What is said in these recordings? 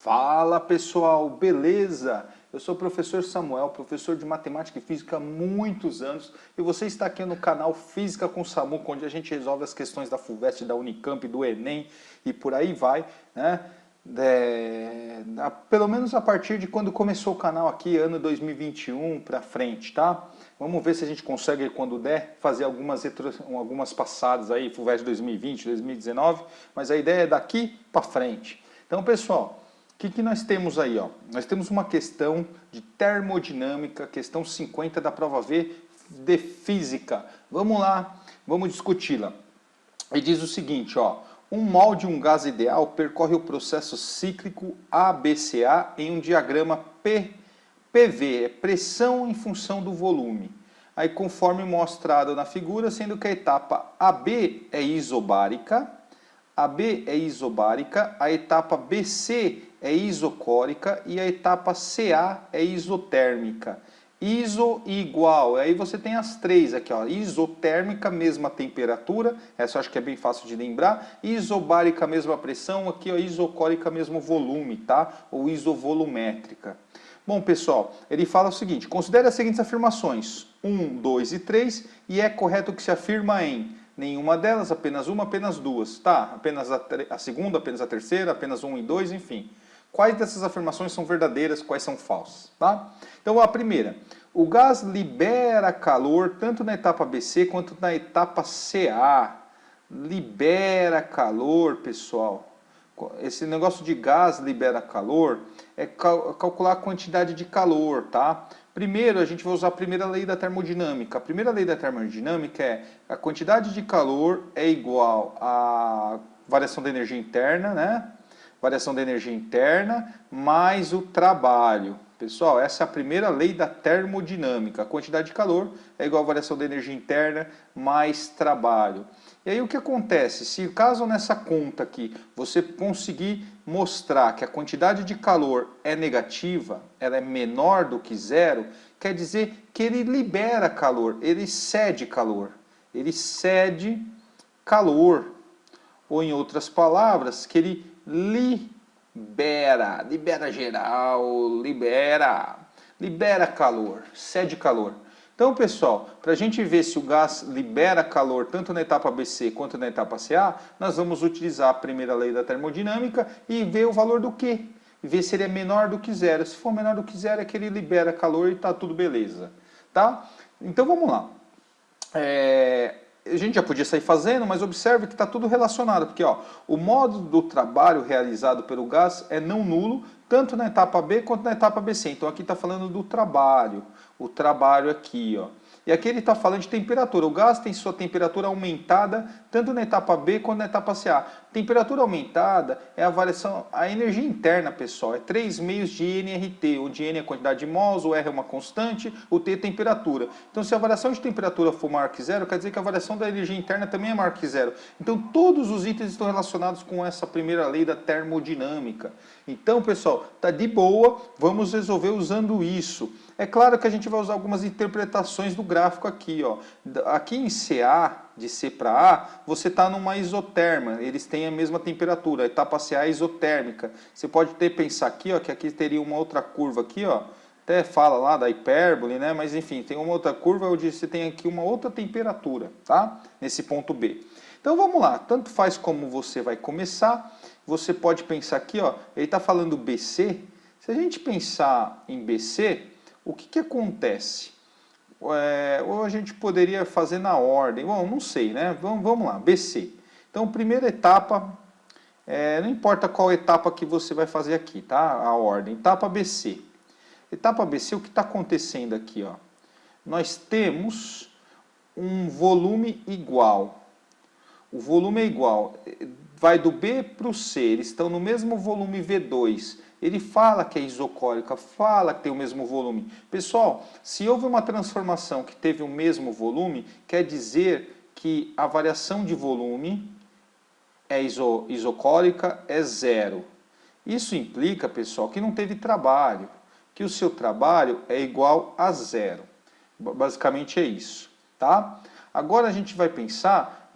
Fala pessoal, beleza? Eu sou o professor Samuel, professor de Matemática e Física há muitos anos e você está aqui no canal Física com Samu, onde a gente resolve as questões da FUVEST, da Unicamp, do Enem e por aí vai, né? Pelo menos a partir de quando começou o canal aqui, ano 2021 para frente, tá? Vamos ver se a gente consegue, quando der, fazer algumas passadas aí, FUVEST 2020, 2019, mas a ideia é daqui para frente. Então, pessoal, o que nós temos aí? Ó? Nós temos uma questão de termodinâmica, questão 50 da prova V de física. Vamos lá, vamos discuti-la. E diz o seguinte, ó, um mol de um gás ideal percorre o processo cíclico ABCA em um diagrama PV, é pressão em função do volume. Aí conforme mostrado na figura, sendo que a etapa AB é isobárica, a etapa BC é isocórica e a etapa CA é isotérmica. Iso e igual, aí você tem as três aqui, ó. Isotérmica, mesma temperatura, essa eu acho que é bem fácil de lembrar. Isobárica, mesma pressão, aqui ó, isocórica, mesmo volume, tá? Ou isovolumétrica. Bom, pessoal, ele fala o seguinte, considere as seguintes afirmações, 1, 2 e 3, e é correto que se afirma em nenhuma delas, apenas uma, apenas duas, tá? Apenas a segunda, apenas a terceira, apenas 1 e 2, enfim. Quais dessas afirmações são verdadeiras, quais são falsas, tá? Então, a primeira, o gás libera calor tanto na etapa BC quanto na etapa CA. Libera calor, pessoal. Esse negócio de gás libera calor é calcular a quantidade de calor, tá? Primeiro, a gente vai usar a primeira lei da termodinâmica. A primeira lei da termodinâmica é a quantidade de calor é igual à variação da energia interna, né? Variação da energia interna mais o trabalho. Pessoal, essa é a primeira lei da termodinâmica. A quantidade de calor é igual à variação da energia interna mais trabalho. E aí o que acontece? Se caso nessa conta aqui você conseguir mostrar que a quantidade de calor é negativa, ela é menor do que zero, quer dizer que ele libera calor, ele cede calor. Ele cede calor. Ou em outras palavras, que ele libera geral, libera calor, cede calor. Então, pessoal, para a gente ver se o gás libera calor tanto na etapa BC quanto na etapa CA, nós vamos utilizar a primeira lei da termodinâmica e ver o valor do Q. E ver se ele é menor do que zero. Se for menor do que zero, é que ele libera calor e está tudo beleza. Tá? Então, vamos lá. A gente já podia sair fazendo, mas observe que está tudo relacionado, porque ó, o modo do trabalho realizado pelo gás é não nulo, tanto na etapa B quanto na etapa BC. Então aqui está falando do trabalho, o trabalho aqui, ó. E aqui ele está falando de temperatura. O gás tem sua temperatura aumentada tanto na etapa B quanto na etapa CA. Temperatura aumentada é a variação, a energia interna, pessoal, é 3 meios de nRT, onde N é a quantidade de mols, o R é uma constante, o T é temperatura. Então se a variação de temperatura for maior que zero, quer dizer que a variação da energia interna também é maior que zero. Então todos os itens estão relacionados com essa primeira lei da termodinâmica. Então, pessoal, tá de boa, vamos resolver usando isso. É claro que a gente vai usar algumas interpretações do gráfico aqui, ó. Aqui em CA, de C para A, você está numa isoterma, eles têm a mesma temperatura, a etapa CA é isotérmica. Você pode ter pensar aqui, ó, que aqui teria uma outra curva aqui, ó. Até fala lá da hipérbole, né? Mas enfim, tem uma outra curva onde você tem aqui uma outra temperatura, tá? Nesse ponto B. Então vamos lá, tanto faz como você vai começar, você pode pensar aqui, ó, ele está falando BC. Se a gente pensar em BC, o que acontece? Ou a gente poderia fazer na ordem, bom, não sei, né? Vamos lá, BC. Então, primeira etapa, não importa qual etapa que você vai fazer aqui, tá? A ordem, etapa BC. Etapa BC, o que está acontecendo aqui, ó? Nós temos um volume igual. O volume é igual, vai do B para o C, eles estão no mesmo volume V2. Ele fala que é isocórica, fala que tem o mesmo volume. Pessoal, se houve uma transformação que teve o mesmo volume, quer dizer que a variação de volume é isocórica, é zero. Isso implica, pessoal, que não teve trabalho, que o seu trabalho é igual a zero. Basicamente é isso, tá? Agora a gente vai pensar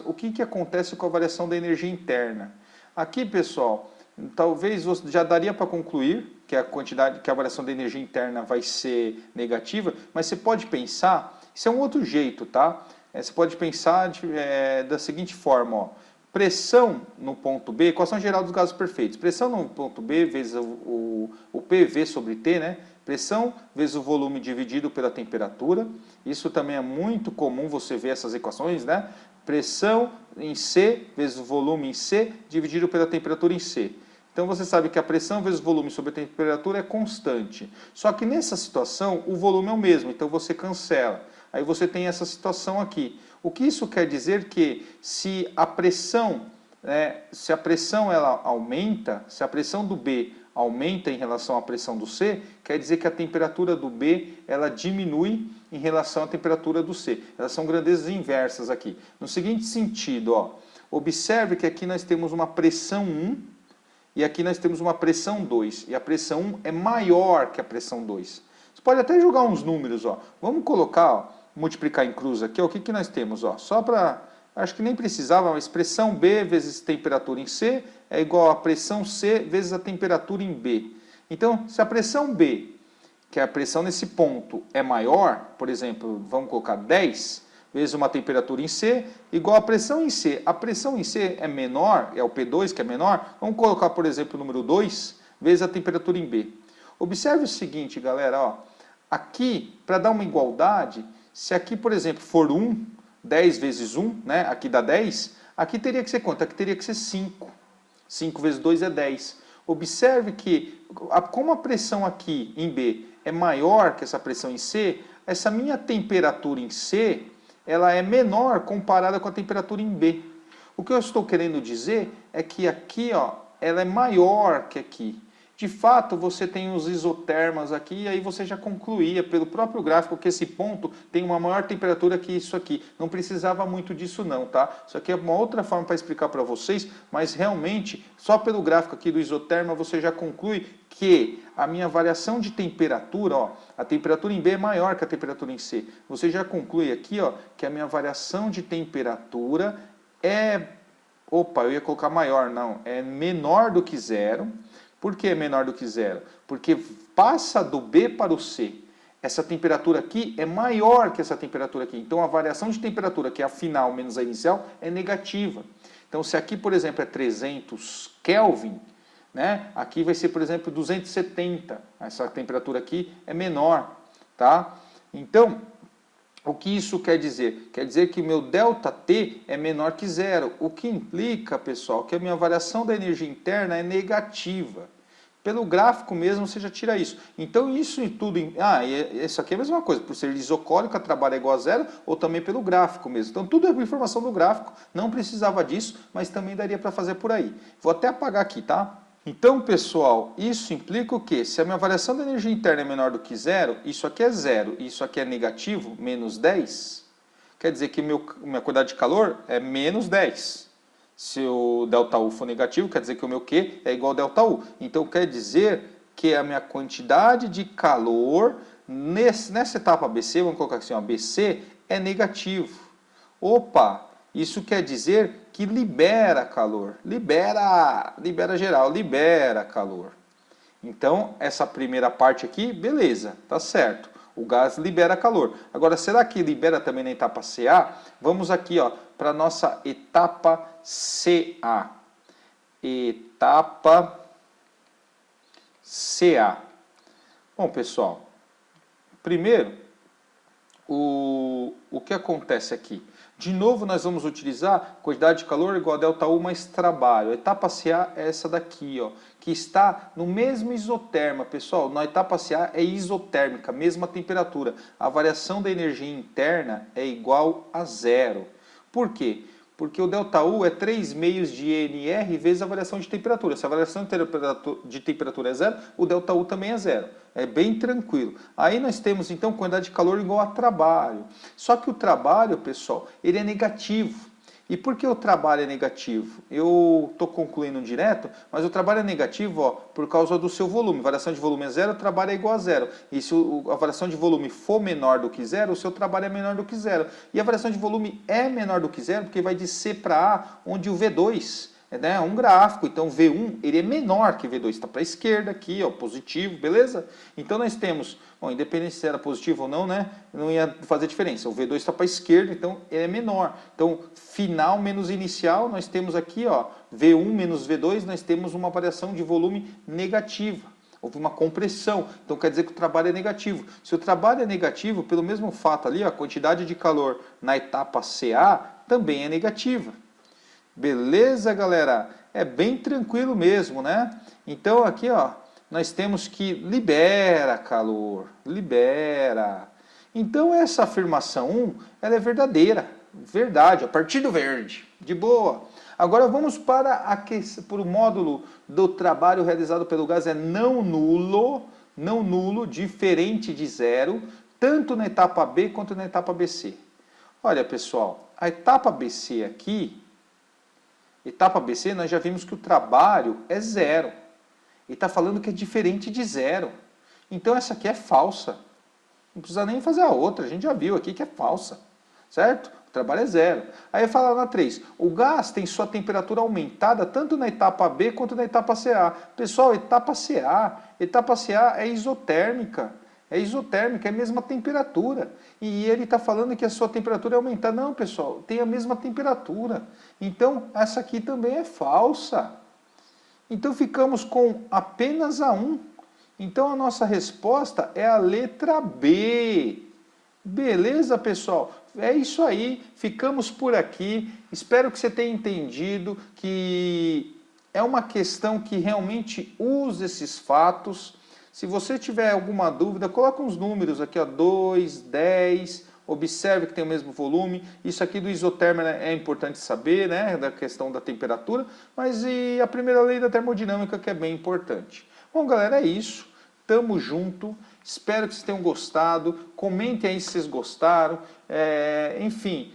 o que acontece com a variação da energia interna. Aqui, pessoal, talvez já daria para concluir que a quantidade, que a variação da energia interna vai ser negativa, mas você pode pensar, isso é um outro jeito, tá? Você pode pensar da seguinte forma, ó. Pressão no ponto B, equação geral dos gases perfeitos. Pressão no ponto B vezes o PV sobre T, né? Pressão vezes o volume dividido pela temperatura. Isso também é muito comum você ver essas equações, né? Pressão em C vezes o volume em C dividido pela temperatura em C. Então você sabe que a pressão vezes o volume sobre a temperatura é constante. Só que nessa situação o volume é o mesmo, então você cancela. Aí você tem essa situação aqui. O que isso quer dizer que se a pressão ela aumenta, se a pressão do B aumenta em relação à pressão do C, quer dizer que a temperatura do B ela diminui em relação à temperatura do C. Elas são grandezas inversas aqui. No seguinte sentido, ó, observe que aqui nós temos uma pressão 1 e aqui nós temos uma pressão 2. E a pressão 1 é maior que a pressão 2. Você pode até jogar uns números, ó. Vamos colocar, ó, multiplicar em cruz aqui, ó. O que que nós temos, ó? Só para, acho que nem precisava, mas pressão B vezes temperatura em C é igual a pressão C vezes a temperatura em B. Então, se a pressão B, que é a pressão nesse ponto, é maior, por exemplo, vamos colocar 10 vezes uma temperatura em C, igual a pressão em C. A pressão em C é menor, é o P2 que é menor, vamos colocar, por exemplo, o número 2 vezes a temperatura em B. Observe o seguinte, galera, ó, aqui, para dar uma igualdade, se aqui, por exemplo, for 1, 10 vezes 1, né, aqui dá 10, aqui teria que ser quanto? Aqui teria que ser 5. 5 vezes 2 é 10. Observe que, como a pressão aqui em B é maior que essa pressão em C, essa minha temperatura em C, ela é menor comparada com a temperatura em B. O que eu estou querendo dizer é que aqui, ó, ela é maior que aqui. De fato, você tem os isotermas aqui, e aí você já concluía pelo próprio gráfico que esse ponto tem uma maior temperatura que isso aqui. Não precisava muito disso não, tá? Isso aqui é uma outra forma para explicar para vocês, mas realmente, só pelo gráfico aqui do isoterma, você já conclui que a minha variação de temperatura, ó, a temperatura em B é maior que a temperatura em C. Você já conclui aqui, ó, que a minha variação de temperatura é... Opa, eu ia colocar maior, não. É menor do que zero. Por que é menor do que zero? Porque passa do B para o C. Essa temperatura aqui é maior que essa temperatura aqui. Então a variação de temperatura, que é a final menos a inicial, é negativa. Então se aqui, por exemplo, é 300 Kelvin, né? Aqui vai ser, por exemplo, 270. Essa temperatura aqui é menor, tá? Então, o que isso quer dizer? Quer dizer que meu ΔT é menor que zero, o que implica, pessoal, que a minha variação da energia interna é negativa. Pelo gráfico mesmo você já tira isso. Então isso e tudo... isso aqui é a mesma coisa, por ser isocórico, a trabalho é igual a zero, ou também pelo gráfico mesmo. Então tudo é informação do gráfico, não precisava disso, mas também daria para fazer por aí. Vou até apagar aqui, tá? Então, pessoal, isso implica o quê? Se a minha variação da energia interna é menor do que zero, isso aqui é zero e isso aqui é negativo, menos 10, quer dizer que minha quantidade de calor é menos 10. Se o ΔU for negativo, quer dizer que o meu Q é igual a ΔU. Então, quer dizer que a minha quantidade de calor nessa etapa BC, vamos colocar assim, ó, BC, é negativo. Opa! Isso quer dizer que libera calor, libera geral, libera calor. Então, essa primeira parte aqui, beleza, tá certo. O gás libera calor. Agora, será que libera também na etapa CA? Vamos aqui, ó, para a nossa etapa CA. Etapa CA. Bom, pessoal, primeiro, o que acontece aqui? De novo, nós vamos utilizar quantidade de calor igual a ΔU mais trabalho. A etapa CA é essa daqui, ó, que está no mesmo isoterma. Pessoal, na etapa CA é isotérmica, mesma temperatura. A variação da energia interna é igual a zero. Por quê? Porque o ΔU é 3 meios de NR vezes a variação de temperatura. Se a variação de temperatura é zero, o ΔU também é zero. É bem tranquilo. Aí nós temos, então, quantidade de calor igual a trabalho. Só que o trabalho, pessoal, ele é negativo. E por que o trabalho é negativo? Eu estou concluindo direto, mas o trabalho é negativo, ó, por causa do seu volume. Variação de volume é zero, o trabalho é igual a zero. E se a variação de volume for menor do que zero, o seu trabalho é menor do que zero. E a variação de volume é menor do que zero, porque vai de C para A, onde o V2 né, um gráfico, então V1 ele é menor que V2, está para a esquerda aqui, ó, positivo, beleza? Então nós temos, bom, independente se era positivo ou não, né, não ia fazer diferença, o V2 está para a esquerda, então ele é menor. Então final menos inicial, nós temos aqui, ó, V1 menos V2, nós temos uma variação de volume negativa. Houve uma compressão, então quer dizer que o trabalho é negativo. Se o trabalho é negativo, pelo mesmo fato ali, a quantidade de calor na etapa CA também é negativa. Beleza, galera? É bem tranquilo mesmo, né? Então aqui, ó, nós temos que libera calor, libera. Então essa afirmação 1, ela é verdadeira, verdade, a partir do verde, de boa. Agora vamos para o módulo do trabalho realizado pelo gás é não nulo, diferente de zero, tanto na etapa B quanto na etapa BC. Olha, pessoal, a etapa BC aqui, etapa BC, nós já vimos que o trabalho é zero. Ele está falando que é diferente de zero. Então essa aqui é falsa. Não precisa nem fazer a outra, a gente já viu aqui que é falsa. Certo? O trabalho é zero. Aí fala na 3, o gás tem sua temperatura aumentada tanto na etapa B quanto na etapa CA. Pessoal, etapa CA é isotérmica. É isotérmica, é a mesma temperatura. E ele está falando que a sua temperatura é aumentada. Não, pessoal, tem a mesma temperatura. Então, essa aqui também é falsa. Então, ficamos com apenas a 1. Então, a nossa resposta é a letra B. Beleza, pessoal? É isso aí. Ficamos por aqui. Espero que você tenha entendido que é uma questão que realmente usa esses fatos. Se você tiver alguma dúvida, coloca uns números aqui, ó, 2, 10, observe que tem o mesmo volume. Isso aqui do isotérmico é importante saber, né, da questão da temperatura, mas e a primeira lei da termodinâmica que é bem importante. Bom, galera, é isso. Tamo junto. Espero que vocês tenham gostado. Comentem aí se vocês gostaram. Enfim,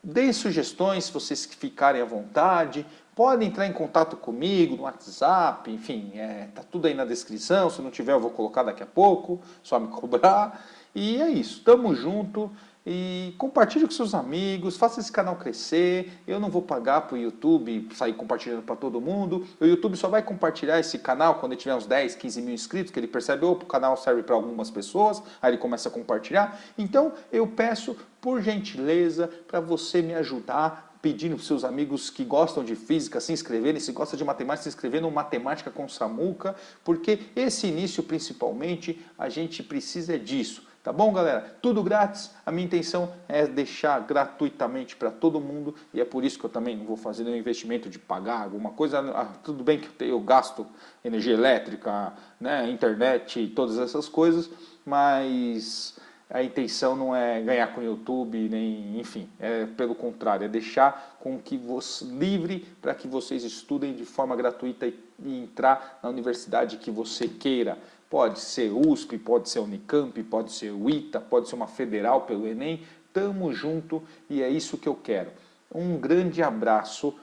deem sugestões se vocês ficarem à vontade. Podem entrar em contato comigo no WhatsApp, enfim, tá tudo aí na descrição. Se não tiver, eu vou colocar daqui a pouco, só me cobrar. E é isso, tamo junto. E compartilhe com seus amigos, faça esse canal crescer. Eu não vou pagar para o YouTube sair compartilhando para todo mundo. O YouTube só vai compartilhar esse canal quando ele tiver uns 10, 15 mil inscritos, que ele percebe, o canal serve para algumas pessoas, aí ele começa a compartilhar. Então eu peço, por gentileza, para você me ajudar, pedindo para os seus amigos que gostam de física se inscreverem, se gosta de matemática, se inscrever no Matemática com Samuca, porque esse início, principalmente, a gente precisa disso. Tá bom, galera? Tudo grátis. A minha intenção é deixar gratuitamente para todo mundo e é por isso que eu também não vou fazer nenhum investimento de pagar alguma coisa. Tudo bem que eu gasto energia elétrica, né, internet e todas essas coisas, mas a intenção não é ganhar com o YouTube, nem, enfim, é pelo contrário, é deixar com que você livre para que vocês estudem de forma gratuita e entrar na universidade que você queira. Pode ser USP, pode ser Unicamp, pode ser UITA, pode ser uma federal pelo Enem. Tamo junto e é isso que eu quero. Um grande abraço.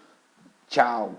Tchau.